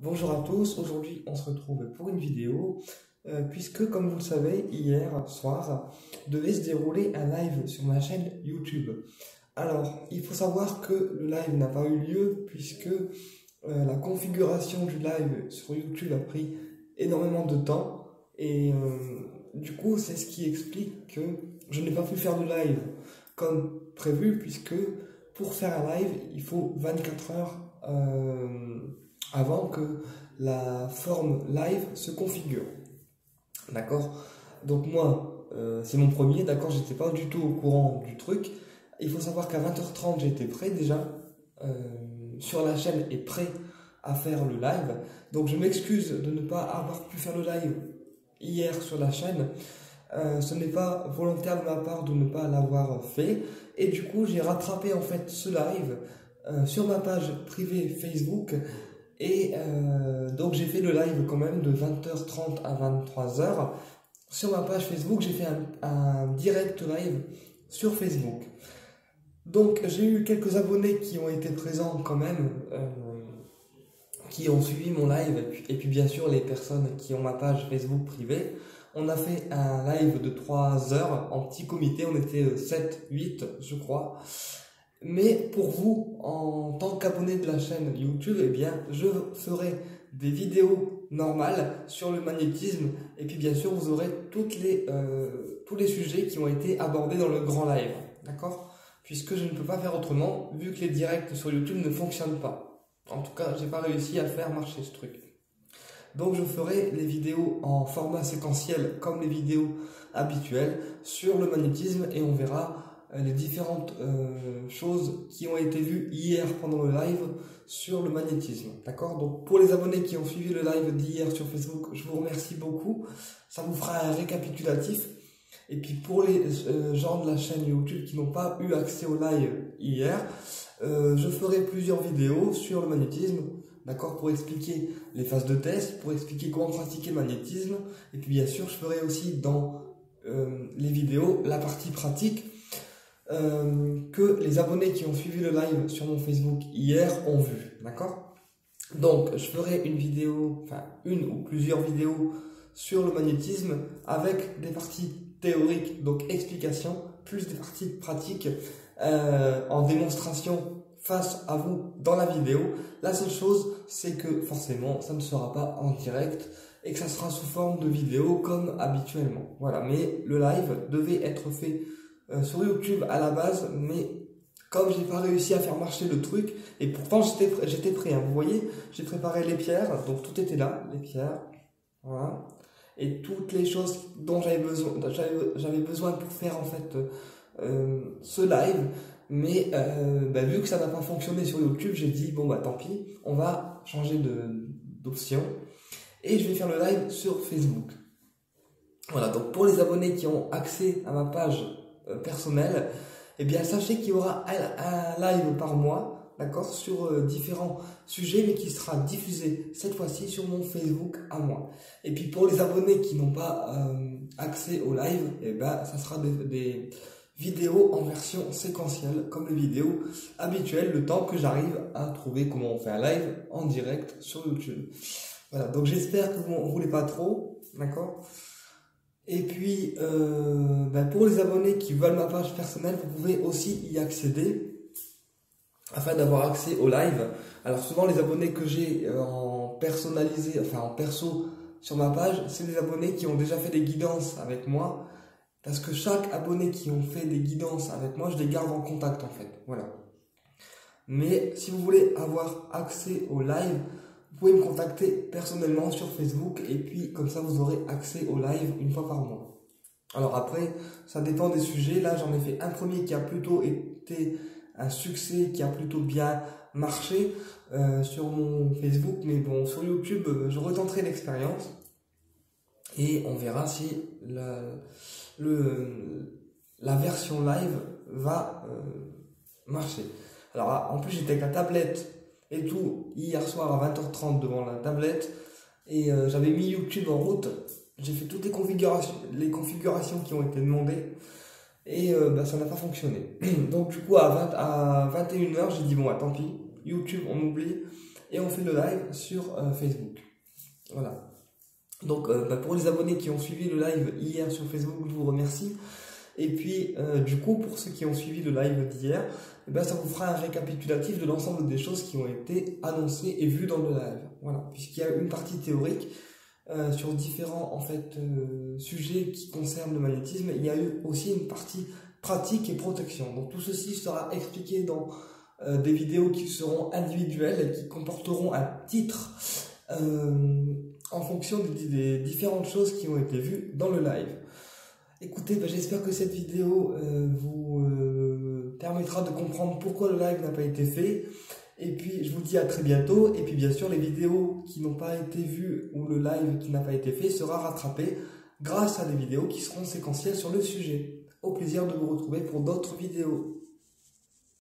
Bonjour à tous, aujourd'hui on se retrouve pour une vidéo puisque comme vous le savez hier soir devait se dérouler un live sur ma chaîne YouTube. Alors il faut savoir que le live n'a pas eu lieu puisque la configuration du live sur YouTube a pris énormément de temps et du coup c'est ce qui explique que je n'ai pas pu faire de live comme prévu puisque pour faire un live il faut 24 heures avant que la forme live se configure. D'accord? Donc moi, c'est mon premier, d'accord, j'étais pas du tout au courant du truc. Il faut savoir qu'à 20h30, j'étais prêt déjà, sur la chaîne et prêt à faire le live. Donc je m'excuse de ne pas avoir pu faire le live hier sur la chaîne. Ce n'est pas volontaire de ma part de ne pas l'avoir fait. Et du coup, j'ai rattrapé en fait ce live sur ma page privée Facebook. Et donc j'ai fait le live quand même de 20h30 à 23h. Sur ma page Facebook, j'ai fait un direct live sur Facebook. Donc j'ai eu quelques abonnés qui ont été présents quand même, qui ont suivi mon live, et puis bien sûr les personnes qui ont ma page Facebook privée. On a fait un live de 3 heures en petit comité, on était 7, 8 je crois. Mais pour vous, en tant qu'abonné de la chaîne YouTube, eh bien, je ferai des vidéos normales sur le magnétisme. Et puis bien sûr, vous aurez tous les sujets qui ont été abordés dans le grand live. D'accord? Puisque je ne peux pas faire autrement, vu que les directs sur YouTube ne fonctionnent pas. En tout cas, j'ai pas réussi à faire marcher ce truc. Donc je ferai les vidéos en format séquentiel, comme les vidéos habituelles, sur le magnétisme, et on verra les différentes choses qui ont été vues hier pendant le live sur le magnétisme. D'accord? Donc pour les abonnés qui ont suivi le live d'hier sur Facebook, je vous remercie beaucoup. Ça vous fera un récapitulatif. Et puis pour les gens de la chaîne YouTube qui n'ont pas eu accès au live hier, je ferai plusieurs vidéos sur le magnétisme. D'accord? Pour expliquer les phases de test, pour expliquer comment pratiquer le magnétisme. Et puis bien sûr, je ferai aussi dans les vidéos la partie pratique que les abonnés qui ont suivi le live sur mon Facebook hier ont vu, d'accord? Donc je ferai une vidéo, enfin une ou plusieurs vidéos sur le magnétisme avec des parties théoriques, donc explications, plus des parties pratiques en démonstration face à vous dans la vidéo. La seule chose, c'est que forcément ça ne sera pas en direct et que ça sera sous forme de vidéo comme habituellement. Voilà, mais le live devait être fait sur YouTube à la base, mais comme j'ai pas réussi à faire marcher le truc, et pourtant j'étais prêt, hein, vous voyez, j'ai préparé les pierres, donc tout était là, les pierres, voilà, et toutes les choses dont j'avais besoin pour faire en fait ce live, mais vu que ça n'a pas fonctionné sur YouTube, j'ai dit bon bah tant pis, on va changer d'option, et je vais faire le live sur Facebook. Voilà, donc pour les abonnés qui ont accès à ma page personnel, eh bien sachez qu'il y aura un live par mois, d'accord, sur différents sujets, mais qui sera diffusé cette fois-ci sur mon Facebook à moi. Et puis pour les abonnés qui n'ont pas accès au live, eh ben ça sera des vidéos en version séquentielle, comme les vidéos habituelles, le temps que j'arrive à trouver comment on fait un live en direct sur YouTube. Voilà, donc j'espère que vous ne roulez pas trop, d'accord. Et puis, pour les abonnés qui veulent ma page personnelle, vous pouvez aussi y accéder afin d'avoir accès au live. Alors souvent, les abonnés que j'ai en personnalisé, enfin en perso sur ma page, c'est des abonnés qui ont déjà fait des guidances avec moi. Parce que chaque abonné qui ont fait des guidances avec moi, je les garde en contact en fait. Voilà. Mais si vous voulez avoir accès au live, vous pouvez me contacter personnellement sur Facebook, et puis comme ça vous aurez accès au live une fois par mois. Alors après, ça dépend des sujets. Là j'en ai fait un premier qui a plutôt été un succès, qui a plutôt bien marché sur mon Facebook, mais bon, sur YouTube je retenterai l'expérience et on verra si la version live va marcher. Alors en plus j'étais avec la tablette et tout hier soir à 20h30 devant la tablette, et j'avais mis YouTube en route, j'ai fait toutes les configurations qui ont été demandées, et ça n'a pas fonctionné. Donc du coup à 21h j'ai dit bon tant pis, YouTube on oublie, et on fait le live sur Facebook. Voilà. Donc pour les abonnés qui ont suivi le live hier sur Facebook, je vous remercie. Et puis du coup, pour ceux qui ont suivi le live d'hier, ça vous fera un récapitulatif de l'ensemble des choses qui ont été annoncées et vues dans le live. Voilà, puisqu'il y a une partie théorique sur différents sujets qui concernent le magnétisme, il y a eu aussi une partie pratique et protection. Donc tout ceci sera expliqué dans des vidéos qui seront individuelles et qui comporteront un titre en fonction des différentes choses qui ont été vues dans le live. Écoutez, j'espère que cette vidéo vous permettra de comprendre pourquoi le live n'a pas été fait. Et puis je vous dis à très bientôt. Et puis bien sûr, les vidéos qui n'ont pas été vues ou le live qui n'a pas été fait sera rattrapé grâce à des vidéos qui seront séquentielles sur le sujet. Au plaisir de vous retrouver pour d'autres vidéos.